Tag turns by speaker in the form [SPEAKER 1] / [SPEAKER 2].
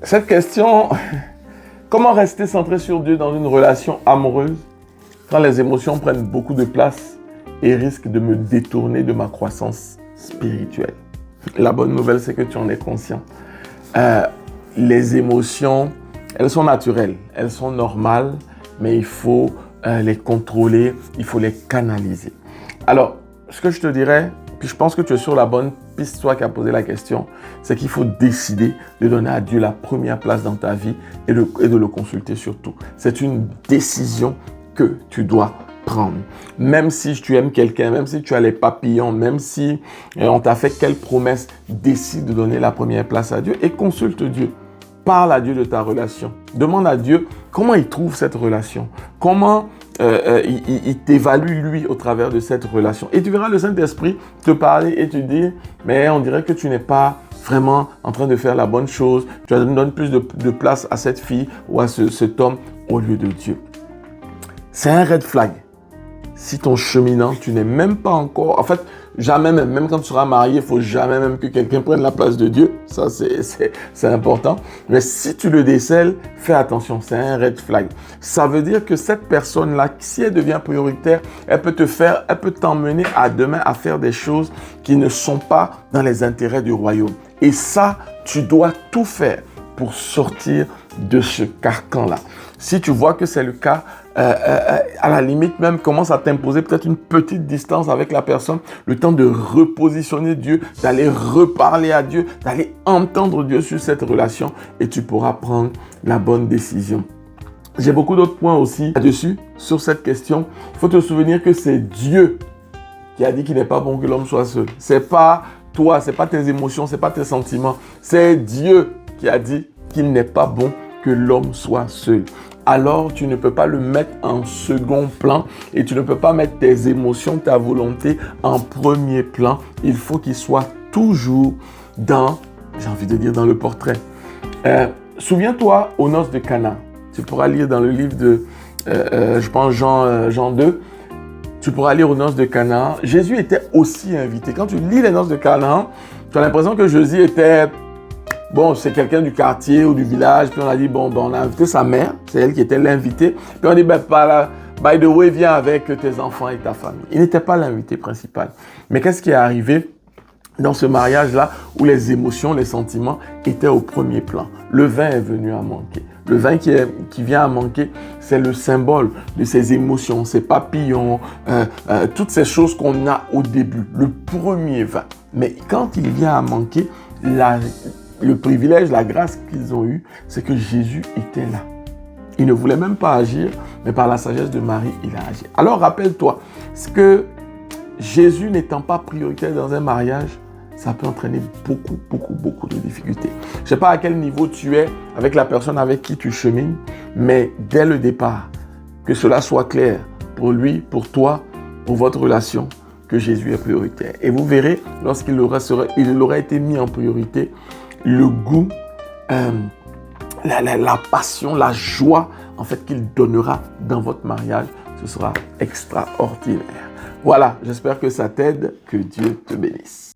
[SPEAKER 1] Cette question, comment rester centré sur Dieu dans une relation amoureuse quand les émotions prennent beaucoup de place et risquent de me détourner de ma croissance spirituelle? La bonne nouvelle, c'est que tu en es conscient. Les émotions, elles sont naturelles, elles sont normales, mais il faut les contrôler, il faut les canaliser. Alors, ce que je te dirais, puis je pense que tu es sur la bonne piste, toi qui as posé la question, c'est qu'il faut décider de donner à Dieu la première place dans ta vie et de le consulter surtout. C'est une décision que tu dois prendre. Même si tu aimes quelqu'un, même si tu as les papillons, même si on t'a fait quelle promesse, décide de donner la première place à Dieu et consulte Dieu. Parle à Dieu de ta relation. Demande à Dieu comment il trouve cette relation. Comment il t'évalue lui au travers de cette relation. Et tu verras le Saint-Esprit te parler et te dire, mais on dirait que tu n'es pas vraiment en train de faire la bonne chose. Tu donnes plus de place à cette fille ou à cet homme au lieu de Dieu. C'est un red flag. Si ton cheminant, tu n'es même pas encore... En fait, jamais même quand tu seras marié, il ne faut jamais même que quelqu'un prenne la place de Dieu. Ça, c'est important. Mais si tu le décèles, fais attention, c'est un red flag. Ça veut dire que cette personne-là, si elle devient prioritaire, elle peut t'emmener à demain à faire des choses qui ne sont pas dans les intérêts du royaume. Et ça, tu dois tout faire pour sortir de ce carcan-là. Si tu vois que c'est le cas, à la limite même, commence à t'imposer peut-être une petite distance avec la personne, le temps de repositionner Dieu, d'aller reparler à Dieu, d'aller entendre Dieu sur cette relation et tu pourras prendre la bonne décision. J'ai beaucoup d'autres points aussi là-dessus, sur cette question. Il faut te souvenir que c'est Dieu qui a dit qu'il n'est pas bon que l'homme soit seul. C'est pas toi, c'est pas tes émotions, c'est pas tes sentiments. C'est Dieu qui a dit qu'il n'est pas bon que l'homme soit seul. Alors, tu ne peux pas le mettre en second plan et tu ne peux pas mettre tes émotions, ta volonté en premier plan. Il faut qu'il soit toujours dans, j'ai envie de dire, dans le portrait. Souviens-toi aux noces de Cana. Tu pourras lire dans le livre de, je pense, Jean 2. Tu pourras lire aux noces de Cana. Jésus était aussi invité. Quand tu lis les noces de Cana, tu as l'impression que Jésus était... Bon, c'est quelqu'un du quartier ou du village. Puis on a dit, on a invité sa mère. C'est elle qui était l'invitée. Puis on a dit, by the way, viens avec tes enfants et ta famille. Il n'était pas l'invité principal. Mais qu'est-ce qui est arrivé dans ce mariage-là où les émotions, les sentiments étaient au premier plan? Le vin est venu à manquer. Le vin qui vient à manquer, c'est le symbole de ces émotions, ces papillons, toutes ces choses qu'on a au début. Le premier vin. Mais quand il vient à manquer, le privilège, la grâce qu'ils ont eue, c'est que Jésus était là. Il ne voulait même pas agir, mais par la sagesse de Marie, il a agi. Alors rappelle-toi, ce que Jésus n'étant pas prioritaire dans un mariage, ça peut entraîner beaucoup de difficultés. Je ne sais pas à quel niveau tu es avec la personne avec qui tu chemines, mais dès le départ, que cela soit clair pour lui, pour toi, pour votre relation, que Jésus est prioritaire. Et vous verrez, lorsqu'il aura été mis en priorité, le goût, la passion, la joie, en fait, qu'il donnera dans votre mariage, ce sera extraordinaire. Voilà, j'espère que ça t'aide, que Dieu te bénisse.